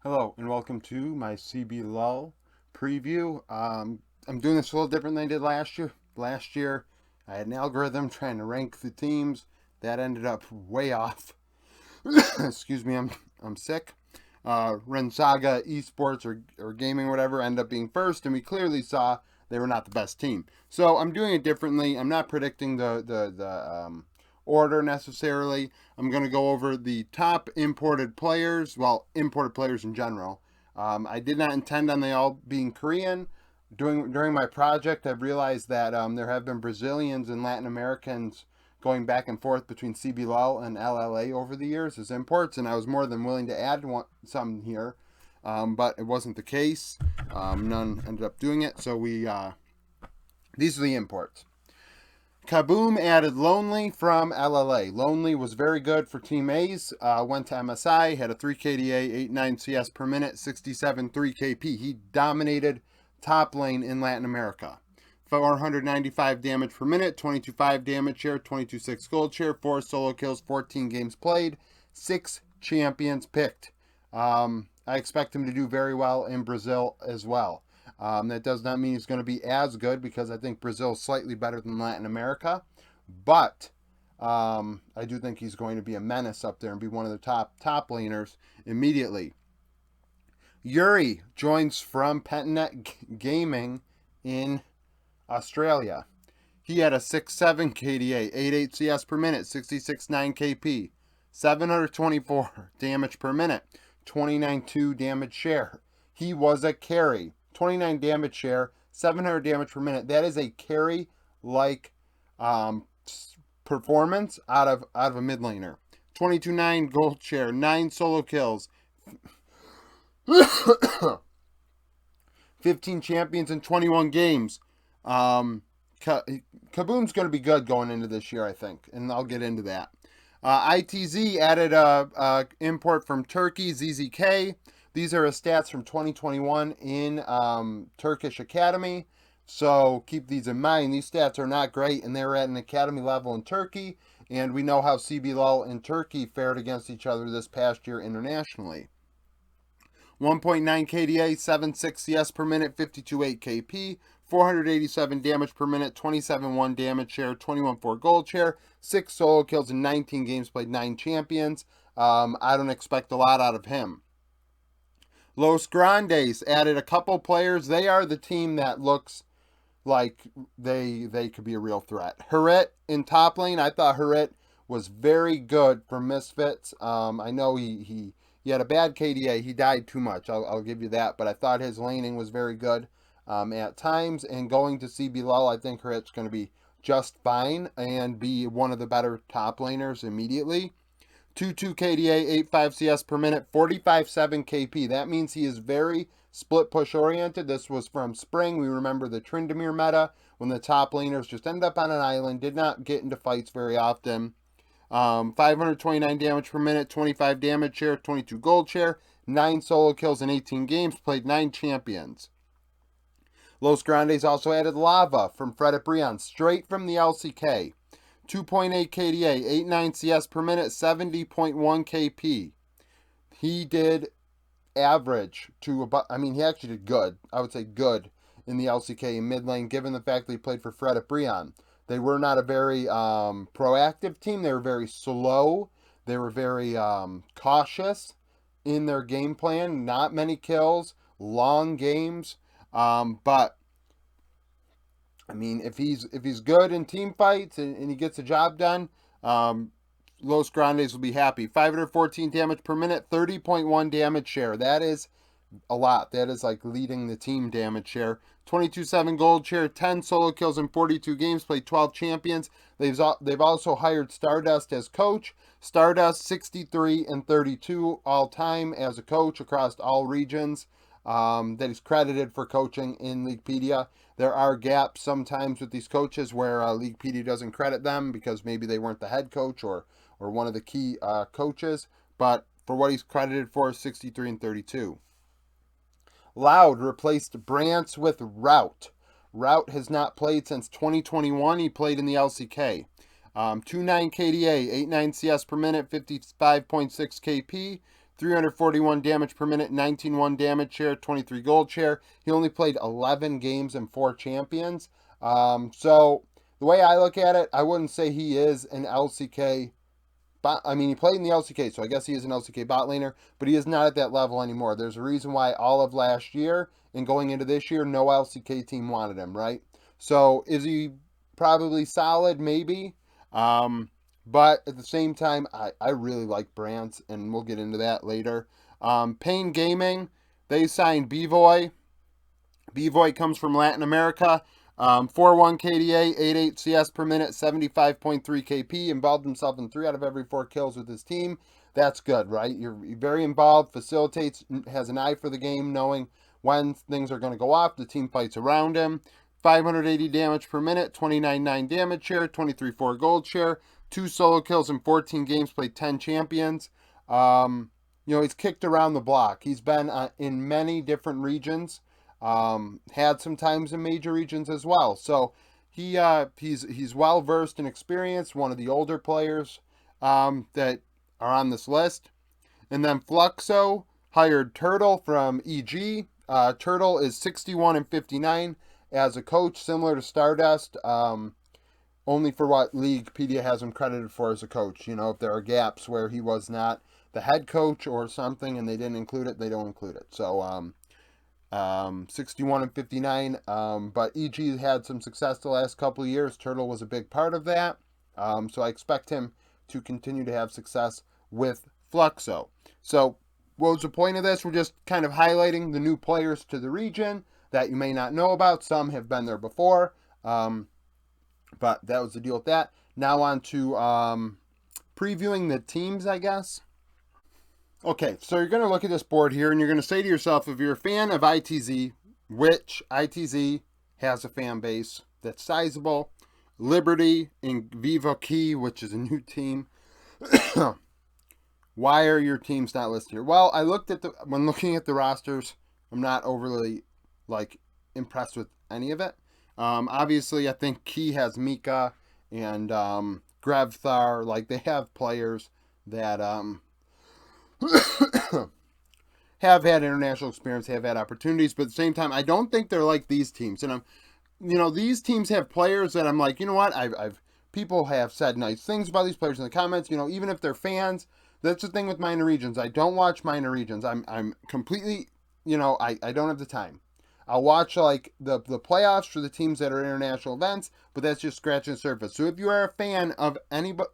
Hello and welcome to my CBLOL preview. I'm doing this a little different than I did last year. Last year, I had an algorithm trying to rank the teams that ended up way off. Excuse me, I'm sick. Rensaga Esports or gaming or whatever ended up being first, and we clearly saw they were not the best team. So I'm doing it differently. I'm not predicting the order necessarily. I'm going to go over the top imported players, well, imported players in general. I did not intend on they all being Korean. During my project, I've realized that there have been Brazilians and Latin Americans going back and forth between CBLOL and LLA over the years as imports, and I was more than willing to add some here, but it wasn't the case. None ended up doing it, so these are the imports. Kaboom added Lonely from LLA. Lonely was very good for Team A's. Went to MSI, had a 3 KDA, 89 CS per minute, 67 3 KP. He dominated top lane in Latin America. 495 damage per minute, 22.5 damage share, 22.6 gold share, 4 solo kills, 14 games played, 6 champions picked. I expect him to do very well in Brazil as well. That does not mean he's going to be as good because I think Brazil is slightly better than Latin America. But I do think he's going to be a menace up there and be one of the top laners immediately. Yuri joins from Pentanet Gaming in Australia. He had a 6.7 KDA, 8.8 CS per minute, 66.9 KP, 724 damage per minute, 29.2 damage share. He was a carry. 29 damage share, 700 damage per minute. That is a carry-like performance out of a mid laner. 22.9 gold share, 9 solo kills, 15 champions in 21 games. Kaboom's going to be good going into this year, I think, and I'll get into that. ITZ added a import from Turkey, ZZK. These are his stats from 2021 in Turkish Academy. So keep these in mind. These stats are not great, and they're at an academy level in Turkey. And we know how CBLOL and Turkey fared against each other this past year internationally. 1.9 KDA, 7.6 CS per minute, 52.8 KP, 487 damage per minute, 27.1 damage share, 21.4 gold share, 6 solo kills in 19 games played, 9 champions. I don't expect a lot out of him. Los Grandes added a couple players. They are the team that looks like they could be a real threat. Harit in top lane. I thought Harit was very good for Misfits. I know he had a bad KDA. He died too much. I'll give you that. But I thought his laning was very good at times. And going to CBLOL, I think Harit's going to be just fine and be one of the better top laners immediately. 2.2 KDA, 8.5 CS per minute, 45.7 KP. That means he is very split push oriented. This was from spring. We remember the Tryndamere meta when the top laners just ended up on an island, did not get into fights very often. 529 damage per minute, 25 damage share, 22 gold share, 9 solo kills in 18 games, played 9 champions. Los Grandes also added Lava from Fred Brion, straight from the LCK. 2.8 KDA, 8.9 CS per minute, 70.1 KP. He did average to about, he actually did good. I would say good in the LCK in mid lane, given the fact that he played for Fred Brion. They were not a very proactive team. They were very slow. They were very cautious in their game plan. Not many kills, long games. But if he's good in team fights and he gets the job done, Los Grandes will be happy. 514 damage per minute, 30.1 damage share. That is a lot. That is like leading the team damage share. 22.7 gold share, 10 solo kills in 42 games, played 12 champions. They've also hired Stardust as coach. Stardust 63 and 32 all time as a coach across all regions. That he's credited for coaching in Leaguepedia. There are gaps sometimes with these coaches where Leaguepedia doesn't credit them because maybe they weren't the head coach or one of the key coaches. But for what he's credited for, 63 and 32. Loud replaced Brance with Rout. Rout has not played since 2021. He played in the LCK. 2.9 KDA, 8.9 CS per minute, 55.6 KP, 341 damage per minute, 19-1 damage share, 23 gold share. He only played 11 games and 4 champions. So the way I look at it, I wouldn't say he is an LCK. I mean, he played in the LCK, so I guess he is an LCK bot laner, but he is not at that level anymore. There's a reason why all of last year and going into this year, no LCK team wanted him, right? So is he probably solid? Maybe. But at the same time, I really like Brant, and we'll get into that later. Pain Gaming, they signed Bvoy. Bvoy comes from Latin America. 4-1 KDA, 8-8 CS per minute, 75.3 KP. Involved himself in 3 out of every 4 kills with his team. That's good, right? You're very involved, facilitates, has an eye for the game, knowing when things are going to go off. The team fights around him. 580 damage per minute, 29.9 damage share, 23.4 gold share, 2 solo kills in 14 games, played 10 champions. He's kicked around the block. He's been in many different regions. Had some times in major regions as well. So he's well versed and experienced. One of the older players that are on this list. And then Fluxo hired Turtle from EG. Turtle is 61 and 59 as a coach, similar to Stardust. Only for what league Pedia has him credited for as a coach. If there are gaps where he was not the head coach or something and they didn't include it, they don't include it. So 61 and 59, but EG had some success the last couple of years. Turtle was a big part of that, so I expect him to continue to have success with Fluxo. So what was the point of this? We're just kind of highlighting the new players to the region that you may not know about. Some have been there before, but that was the deal with that. Now on to previewing the teams, I guess. Okay, so you're going to look at this board here, and you're going to say to yourself, if you're a fan of ITZ, which ITZ has a fan base that's sizable, Liberty and Vivo Key, which is a new team, why are your teams not listed here? Well, when looking at the rosters, I'm not overly impressed with any of it. Obviously, I think Key has Mika and Grevthar. They have players that have had international experience, have had opportunities, but at the same time, I don't think they're like these teams. And these teams have players that I'm like, you know what? People have said nice things about these players in the comments. Even if they're fans, that's the thing with minor regions. I don't watch minor regions. I'm completely, I don't have the time. I'll watch the playoffs for the teams that are international events, but that's just scratching the surface. So if you are a fan of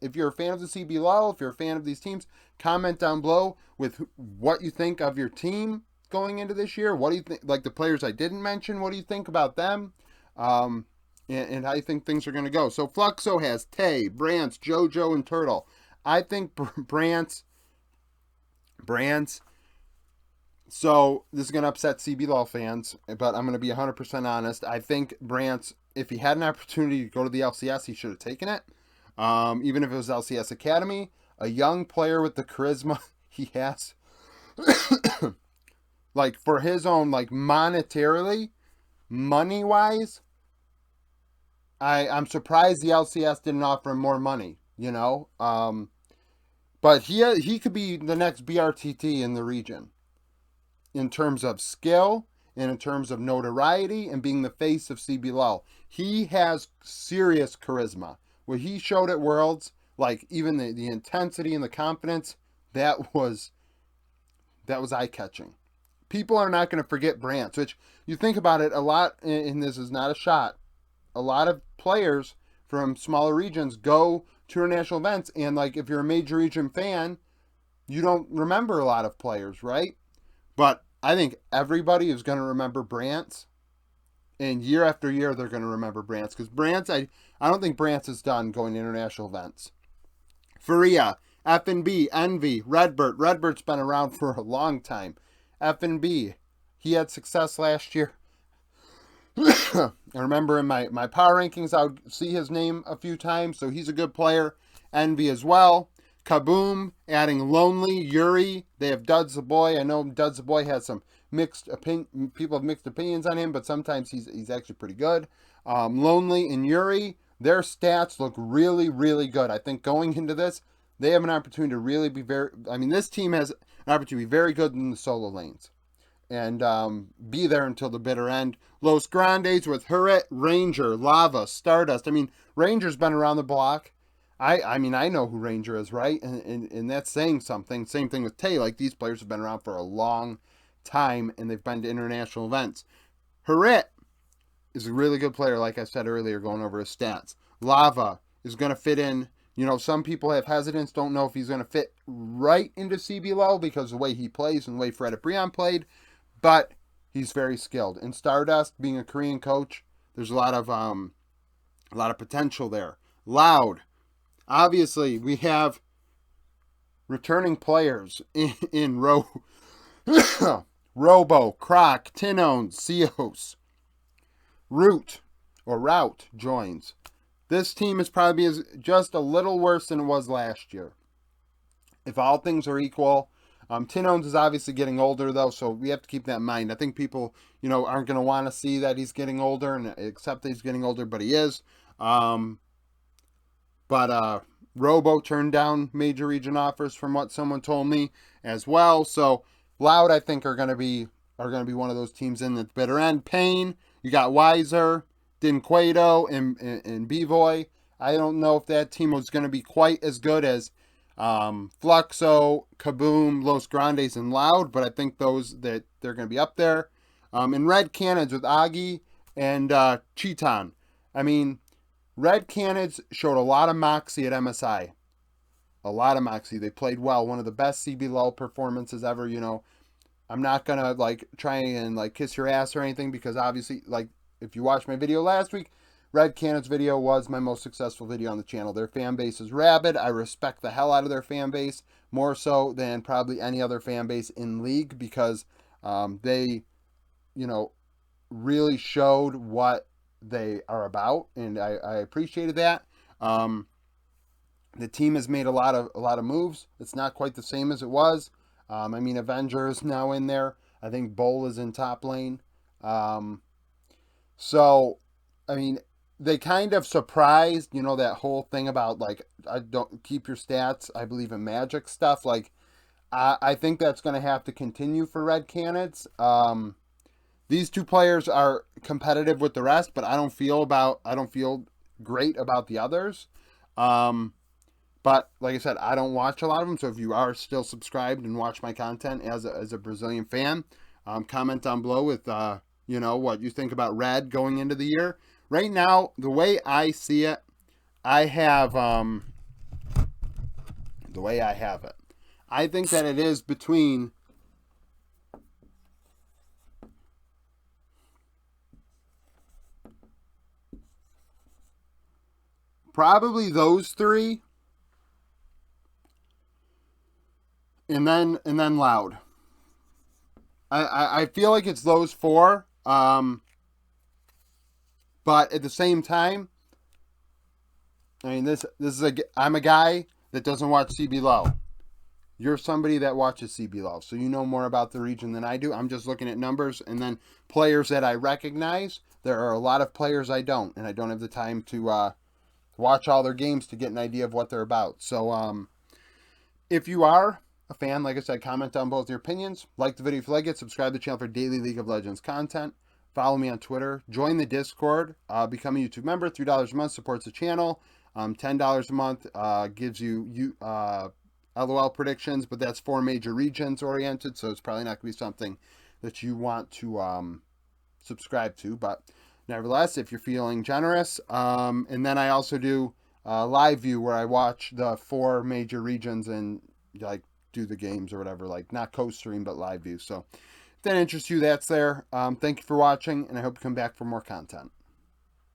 if you're a fan of the CBLOL, if you're a fan of these teams, comment down below with what you think of your team going into this year. What do you think? The players I didn't mention, what do you think about them? And how you think things are going to go. So Fluxo has Tay, Brant, JoJo, and Turtle. I think Brant. So this is going to upset CBLOL fans, but I'm going to be 100% honest. I think Brant, if he had an opportunity to go to the LCS, he should have taken it. Even if it was LCS Academy, a young player with the charisma he has, for his own, monetarily, money-wise, I'm surprised the LCS didn't offer him more money, but he could be the next BRTT in the region. In terms of skill and in terms of notoriety and being the face of CBLOL. He has serious charisma. What he showed at Worlds, even the intensity and the confidence, that was eye-catching. People are not going to forget Brant, which you think about it a lot, and this is not a shot. A lot of players from smaller regions go to international events, and if you're a major region fan, you don't remember a lot of players, right? But I think everybody is going to remember Brant, and year after year they're going to remember Brant, because Brant, I don't think Brant is done going to international events. Faria, FNB, Envy, Redbird. Redbird's been around for a long time. FNB, he had success last year. I remember in my power rankings, I would see his name a few times, so he's a good player. Envy as well. Kaboom, adding Lonely, Yuri. They have Duds the Boy. I know Duds the Boy has some people have mixed opinions on him, but sometimes he's actually pretty good. Lonely and Yuri, their stats look really, really good. I think going into this, they have an opportunity to really be this team has an opportunity to be very good in the solo lanes and be there until the bitter end. Los Grandes with Huret, Ranger, Lava, Stardust. I mean, Ranger's been around the block. I mean, I know who Ranger is, right? And that's saying something. Same thing with Tay. Like, these players have been around for a long time, and they've been to international events. Huret is a really good player, like I said earlier, going over his stats. Lava is going to fit in. You know, some people have hesitance, don't know if he's going to fit right into CBLOL because of the way he plays and the way Fred Brion played, but he's very skilled. And Stardust, being a Korean coach, there's a lot of potential there. Loud. Obviously, we have returning players in Robo, Croc, Tinone, Seos. Root joins. This team is probably just a little worse than it was last year. If all things are equal, Tinones is obviously getting older, though, so we have to keep that in mind. I think people, aren't going to want to see that he's getting older and accept that he's getting older, but he is. But Robo turned down major region offers from what someone told me as well. So Loud, I think, are going to be one of those teams in the bitter end. Payne, you got Weiser, Dinquado, and B-Boy. I don't know if that team was going to be quite as good as Fluxo, Kaboom, Los Grandes, and Loud, but I think that they're going to be up there. And Red Cannons with Agi and Cheeton. I mean, Red Cannons showed a lot of moxie at MSI. A lot of moxie. They played well. One of the best CBLOL performances ever. I'm not going to try and kiss your ass or anything, because obviously, if you watched my video last week, Red Cannon's video was my most successful video on the channel. Their fan base is rabid. I respect the hell out of their fan base, more so than probably any other fan base in League, because they, really showed what they are about, and I appreciated that. The team has made a lot of moves. It's not quite the same as it was. I mean, Avenger is now in there. I think Bowl is in top lane. So, I mean, they kind of surprised, that whole thing about, I don't keep your stats, I believe in magic stuff. I think that's going to have to continue for Red Cannons. These two players are competitive with the rest, but I don't feel great about the others. But like I said, I don't watch a lot of them. So if you are still subscribed and watch my content as a Brazilian fan, comment down below with, what you think about Red going into the year. Right now, the way I see it, I think that it is between probably those three, and then Loud. I feel like it's those four. But at the same time, I mean, I'm a guy that doesn't watch CBLOL. You're somebody that watches CBLOL, so you know more about the region than I do. I'm just looking at numbers and then players that I recognize. There are a lot of players I don't, and I don't have the time to watch all their games to get an idea of what they're about. So, if you are a fan, like I said, comment down below with your opinions. Like the video if you like it. Subscribe to the channel for daily League of Legends content. Follow me on Twitter. Join the Discord. Become a YouTube member. $3 a month supports the channel. $10 a month gives you LOL predictions, but that's 4 major regions oriented, so it's probably not going to be something that you want to subscribe to. But nevertheless, if you're feeling generous, and then I also do live view where I watch the 4 major regions and do the games or whatever, not co-stream but live view. So if that interests you, that's there. Thank you for watching, and I hope you come back for more content.